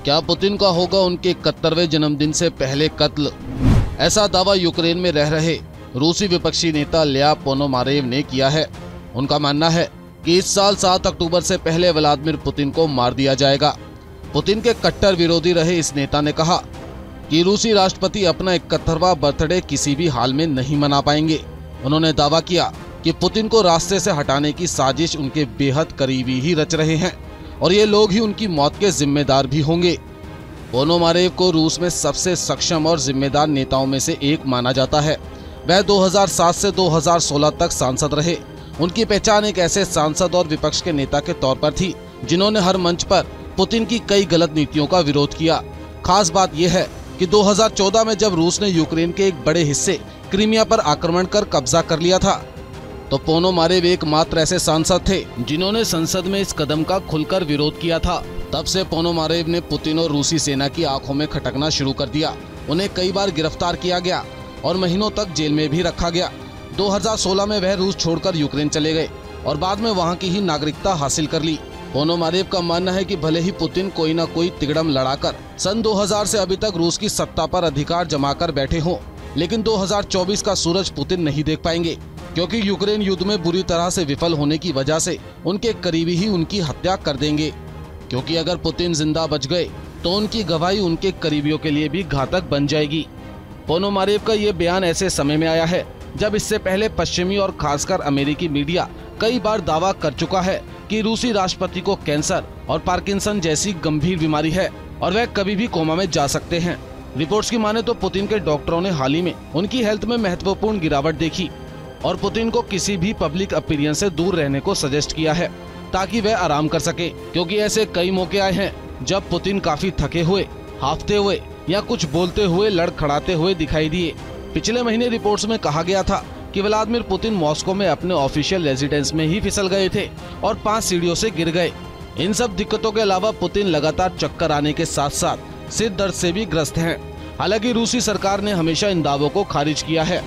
क्या पुतिन का होगा उनके 71वें जन्मदिन से पहले कत्ल? ऐसा दावा यूक्रेन में रह रहे रूसी विपक्षी नेता ल्या पोनोमारेव ने किया है। उनका मानना है कि इस साल 7 अक्टूबर से पहले व्लादिमीर पुतिन को मार दिया जाएगा। पुतिन के कट्टर विरोधी रहे इस नेता ने कहा कि रूसी राष्ट्रपति अपना 71वां बर्थडे किसी भी हाल में नहीं मना पाएंगे। उन्होंने दावा किया कि पुतिन को रास्ते से हटाने की साजिश उनके बेहद करीबी ही रच रहे हैं और ये लोग ही उनकी मौत के जिम्मेदार भी होंगे। पोनोमारेव को रूस में सबसे सक्षम और जिम्मेदार नेताओं में से एक माना जाता है। वह 2007 से 2016 तक सांसद रहे। उनकी पहचान एक ऐसे सांसद और विपक्ष के नेता के तौर पर थी जिन्होंने हर मंच पर पुतिन की कई गलत नीतियों का विरोध किया। खास बात यह है कि 2014 में जब रूस ने यूक्रेन के एक बड़े हिस्से क्रीमिया पर आक्रमण कर कब्जा कर लिया था, तो पोनोमारेव एकमात्र ऐसे सांसद थे जिन्होंने संसद में इस कदम का खुलकर विरोध किया था। तब से पोनोमारेव ने पुतिन और रूसी सेना की आंखों में खटकना शुरू कर दिया। उन्हें कई बार गिरफ्तार किया गया और महीनों तक जेल में भी रखा गया। 2016 में वह रूस छोड़कर यूक्रेन चले गए और बाद में वहां की ही नागरिकता हासिल कर ली। पोनोमारेव का मानना है कि भले ही पुतिन कोई न कोई तिगड़म लड़ाकर सन 2000 से अभी तक रूस की सत्ता पर अधिकार जमाकर बैठे हों, लेकिन 2024 का सूरज पुतिन नहीं देख पाएंगे, क्योंकि यूक्रेन युद्ध में बुरी तरह से विफल होने की वजह से उनके करीबी ही उनकी हत्या कर देंगे। क्योंकि अगर पुतिन जिंदा बच गए तो उनकी गवाही उनके करीबियों के लिए भी घातक बन जाएगी। पोनोमारेव का ये बयान ऐसे समय में आया है जब इससे पहले पश्चिमी और खासकर अमेरिकी मीडिया कई बार दावा कर चुका है कि रूसी राष्ट्रपति को कैंसर और पार्किंसन जैसी गंभीर बीमारी है और वह कभी भी कोमा में जा सकते हैं। रिपोर्ट्स की माने तो पुतिन के डॉक्टरों ने हाल ही में उनकी हेल्थ में महत्वपूर्ण गिरावट देखी और पुतिन को किसी भी पब्लिक अपीयरेंस से दूर रहने को सजेस्ट किया है ताकि वह आराम कर सके, क्योंकि ऐसे कई मौके आए हैं जब पुतिन काफी थके हुए, हाफते हुए या कुछ बोलते हुए लड़खड़ाते हुए दिखाई दिए। पिछले महीने रिपोर्ट्स में कहा गया था कि व्लादिमीर पुतिन मॉस्को में अपने ऑफिशियल रेजिडेंस में ही फिसल गए थे और 5 सीढ़ियों से गिर गए। इन सब दिक्कतों के अलावा पुतिन लगातार चक्कर आने के साथ साथ सिर दर्द से भी ग्रस्त हैं। हालांकि रूसी सरकार ने हमेशा इन दावों को खारिज किया है।